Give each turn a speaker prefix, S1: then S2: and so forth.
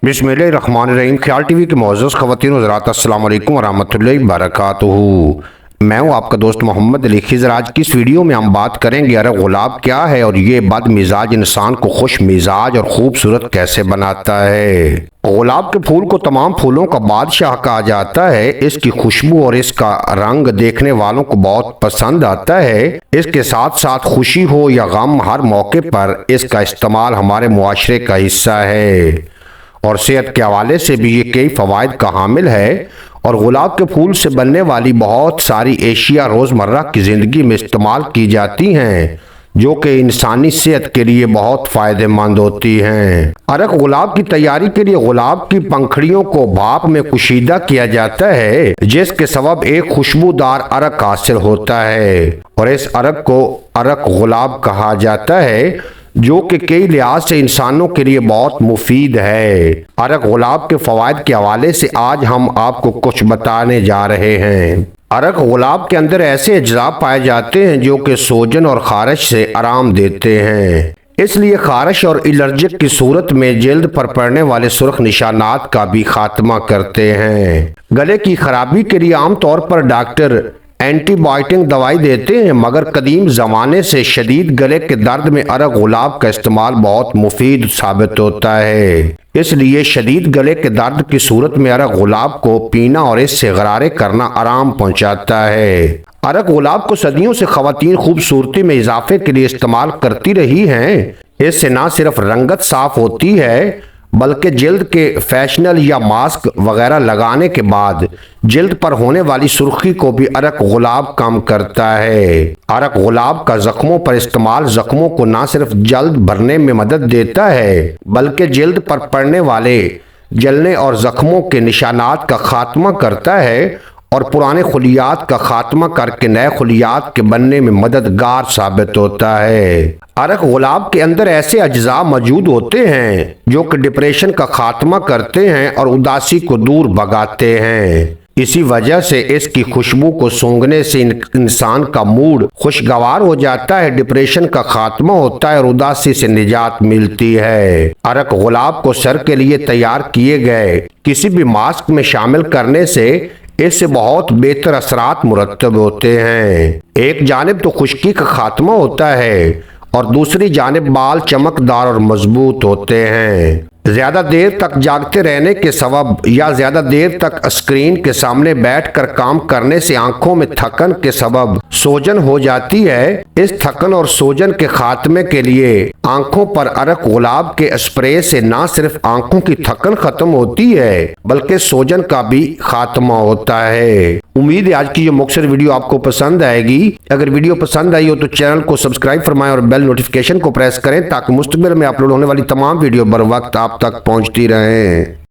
S1: बिस्मिल्लाहिर्रहमानिर्रहीम। ख्याल टीवी के मुअज़्ज़ज़ ख़वातीन व हज़रात, अस्सलाम वालेकुम व रहमतुल्लाहि व बरकातुहू। मैं हूँ आपका दोस्त मोहम्मद अली खिज़र। आज की इस वीडियो में हम बात करेंगे अरग गुलाब क्या है और ये बद मिजाज इंसान को खुश मिजाज और खूबसूरत कैसे बनाता है। गुलाब के फूल को तमाम फूलों का बादशाह कहा जाता है। इसकी खुशबू और इसका रंग देखने वालों को बहुत पसंद आता है। इसके साथ साथ खुशी हो या गम, हर मौके पर इसका इस्तेमाल हमारे मुआशरे का हिस्सा है और सेहत के हवाले से भी ये कई फ़वाइद का हामिल है। और गुलाब के फूल से बनने वाली बहुत सारी एशिया रोज़मर्रा की ज़िंदगी में इस्तेमाल की जाती हैं, जो कि इंसानी सेहत के लिए बहुत फ़ायदेमंद होती हैं। अरग गुलाब की तैयारी के लिए गुलाब की पंखड़ियों को भाप में कुशीदा किया जाता है, जिसके सबब एक खुशबूदार अरग हासिल होता है और इस अरग को अरग गुलाब कहा जाता है, जो कि कई लिहाज से इंसानों के लिए बहुत मुफीद है। अरग गुलाब के फ़वाइद के हवाले से आज हम आपको कुछ बताने जा रहे हैं। अरग गुलाब के अंदर ऐसे अज्जा पाए जाते हैं जो कि सोजन और खारिश से आराम देते हैं, इसलिए खारिश और एलर्जिक की सूरत में जल्द पर पड़ने वाले सुर्ख निशानात का भी खात्मा करते हैं। गले की खराबी के लिए आमतौर पर डॉक्टर एंटीबायोटिक दवाई देते हैं, मगर कदीम ज़माने से शदीद गले के दर्द में अरग गुलाब का इस्तेमाल बहुत मुफीद साबित होता है। इसलिए शदीद गले के दर्द की सूरत में अरग गुलाब को पीना और इससे गरारे करना आराम पहुंचाता है। अरग गुलाब को सदियों से ख़वातीन खूबसूरती में इजाफे के लिए इस्तेमाल करती रही हैं। इससे न सिर्फ रंगत साफ होती है, बल्कि जिल्द के फैशनल या मास्क वगैरह लगाने के बाद जिल्द पर होने वाली सुर्खी को भी अरग गुलाब कम करता है। अरग गुलाब का जख्मों पर इस्तेमाल जख्मों को न सिर्फ जल्द भरने में मदद देता है, बल्कि जिल्द पर पड़ने वाले जलने और जख्मों के निशानात का खात्मा करता है और पुराने खुलियात का खात्मा करके नए खुलियात के बनने में मददगार साबित होता है। अरग गुलाब के अंदर ऐसे अज्जा मौजूद होते हैं जो कि डिप्रेशन का खात्मा करते हैं और उदासी को दूर भगाते हैं। इसी वजह से इसकी खुशबू को सूंघने से इंसान का मूड खुशगवार हो जाता है, डिप्रेशन का खात्मा होता है और उदासी से निजात मिलती है। अरग गुलाब को सर के लिए तैयार किए गए किसी भी मास्क में शामिल करने से इससे बहुत बेहतर असरात मुरत्तब होते हैं। एक जानिब तो खुश्की का खात्मा होता है और दूसरी जानिब बाल चमकदार और मजबूत होते हैं। ज्यादा देर तक जागते रहने के सबब या ज्यादा देर तक स्क्रीन के सामने बैठकर काम करने से आंखों में थकन के सबब सोजन हो जाती है। इस थकन और सोजन के खात्मे के लिए आंखों पर अरग गुलाब के स्प्रे से न सिर्फ आंखों की थकन खत्म होती है, बल्कि सोजन का भी खात्मा होता है। उम्मीद है आज की ये मुख्तसर वीडियो आपको पसंद आएगी। अगर वीडियो पसंद आई हो तो चैनल को सब्सक्राइब फरमाएं और बेल नोटिफिकेशन को प्रेस करें, ताकि मुस्तकबिल में अपलोड होने वाली तमाम वीडियो बर वक्त आप तक पहुंचती रहें।